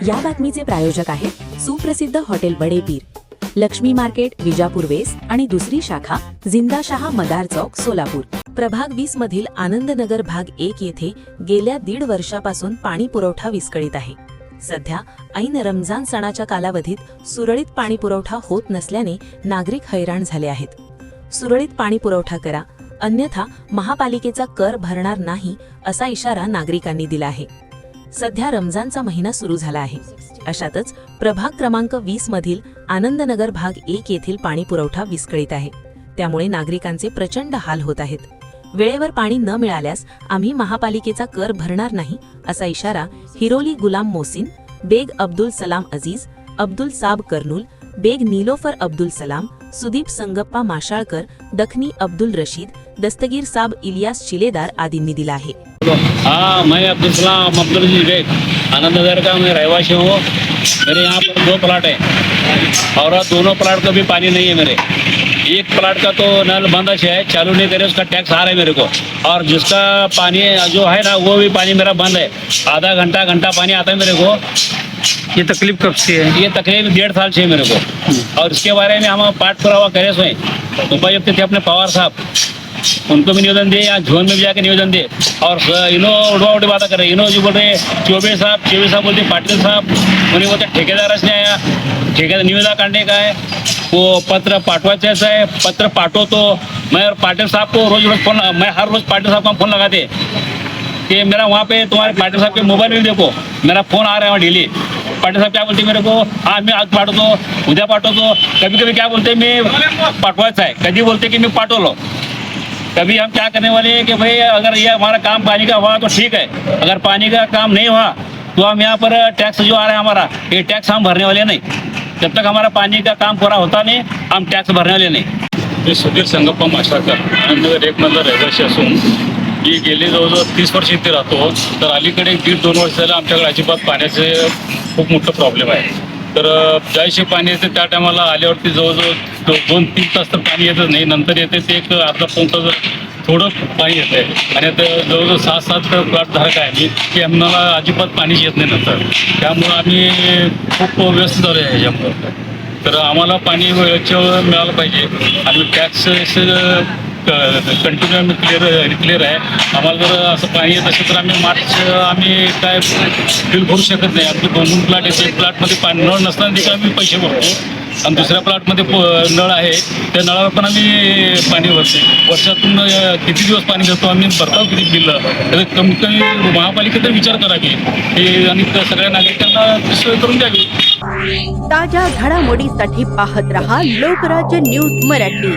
या बातमीचे प्रायोजक आहेत सुप्रसिद्ध हॉटेल बडे पीर, लक्ष्मी मार्केट, विजापूर वेस्ट आणि दुसरी शाखा जिंदाशहा मदार चौक, सोलापूर। प्रभाग 20 मधील आनंदनगर भाग 1 येथे गेल्या 1.5 वर्षापासून पाणी पुरवठा विस्कळीत आहे। सध्या ऐन रमजान सणाच्या कालावधीत सुरळीत पाणी पुरवठा होत नसल्याने नागरिक हैराण झाले आहेत। सुरळीत पाणी पुरवठा करा, अन्यथा महापालिकेचा कर भरणार नाही असा इशारा नागरिकांनी दिला आहे। सध्या रमजानचा महिना सुरू झाला आहे। अशातच प्रभाग क्रमांक 20 मधील आनंदनगर भाग 1 येथील पाणी पुरवठा विस्कळीत आहे। त्यामुळे नागरिकांचे प्रचंड हाल होत आहेत। वेळेवर पाणी न मिळाल्यास आम्ही महापालिकेचा कर भरणार नाही असा इशारा हिरोली गुलाम मोहसिन, बेग अब्दुल सलाम अजीज, अब्दुल साब कर्नूल, बेग नीलोफर अब्दुल सलाम, सुदीप संगप्पा माशाळकर, दखनी अब्दुल रशीद, दस्तगीर साब इलियास चिलेदार आदींनी दिला आहे। हाँ, मैं अब्दुल सलाम अब्दुल रशीद बेग आनंदनगर का मैं रहवासी हूँ। मेरे यहाँ पर 2 प्लाट है और दोनों प्लाट का भी पानी नहीं है मेरे। एक प्लाट का तो नल बंद है, चालू नहीं करे, उसका टैक्स आ रहा है मेरे को। और जिसका पानी जो है ना वो भी पानी मेरा बंद है, आधा घंटा पानी आता है मेरे को। ये तकलीफ कब से है? ये तकरीबन 1.5 साल से है मेरे को। और इसके बारे में हम पाठ पुरावा करे सोए उपायुक्त थे अपने पवार साहब, उनको भी निवेदन दे, यहाँ जोन में भी जाके निवेदन दे। और इनो उड़वा उड़ी बात करे, इनो जो बोल रहे चौबे साहब बोलते पाटिल साहब, उन्हें बोलते ठेकेदार ने आया, ठेकेदार निविदा काटने का है, वो पत्र पाठवाचा है, पत्र पाठो तो मैं और पाटिल साहब को रोज फोन, मैं हर रोज पाटिल साहब को फोन लगाते कि मेरा वहाँ पे तुम्हारे पाटिल साहब के मोबाइल में देखो मेरा फोन आ रहा है वहाँ डेली। पाटिल साहब क्या बोलते मेरे को, हाँ मैं आज पाठवतो, उद्या पाठवतो। कभी कभी क्या बोलते मैं पाठवायचा है, कभी बोलते कि मैं पाठवलो। कभी हम क्या करने वाले हैं कि भाई अगर ये हमारा काम पानी का हुआ तो ठीक है, अगर पानी का काम नहीं हुआ तो हम यहाँ पर टैक्स जो आ रहा है हमारा, ये टैक्स हम भरने वाले नहीं। जब तक हमारा पानी का काम पूरा होता नहीं हम टॅक्स भरने वाले नाही। मी सुधीर संगप्पा माशाळकर आनंदनगर 1 मधला रहिवासी असून मी गेले जवळजवळ 30 वर्ष इथे राहतो। तर अलीकडे 1.5-2 वर्ष झालं आमच्याकडे अजिबात पाण्याचे खूप मोठं प्रॉब्लेम आहे। तर ज्याशी पाणी येते त्या टायमाला आल्यावरती जवळजवळ 2-3 तास तर पाणी येतच नाही, नंतर येते ते एक अर्धा पाऊण तास थोडं पाणी येते। आणि आता जवळजवळ 6-7 प्लॉट धारक आहे मी, की आम्हाला अजिबात पाणीच येत नाही नंतर। त्यामुळं आम्ही खूप व्यस्त झालो आहे ह्याच्यामुळं। तर आम्हाला पाणी वेळेच्या वेळ मिळालं पाहिजे आणि टॅक्स कंटिन्यू आम्ही क्लिअर आहे। आम्हाला जर असं पाणी येत असेल तर आम्ही काय बिल भरू शकत नाही। आमचे 2 प्लॉट आहेत, एक प्लॉटमध्ये पाणी नळ नसताना देखील आम्ही पैसे भरतो आणि दुसऱ्या प्लॉटमध्ये नळ आहे, त्या नळावर पण आम्ही पाणी भरतो। वर्षातून किती दिवस पाणी घेतो आम्ही, भरतो किती बिल, तर कमीत कमी महापालिकेचा विचार करावी हे आणि सगळ्या नागरिकांना सोय करून द्यावी। ताज्या घडामोडीसाठी पाहत रहा लोकराज्य न्यूज मराठी।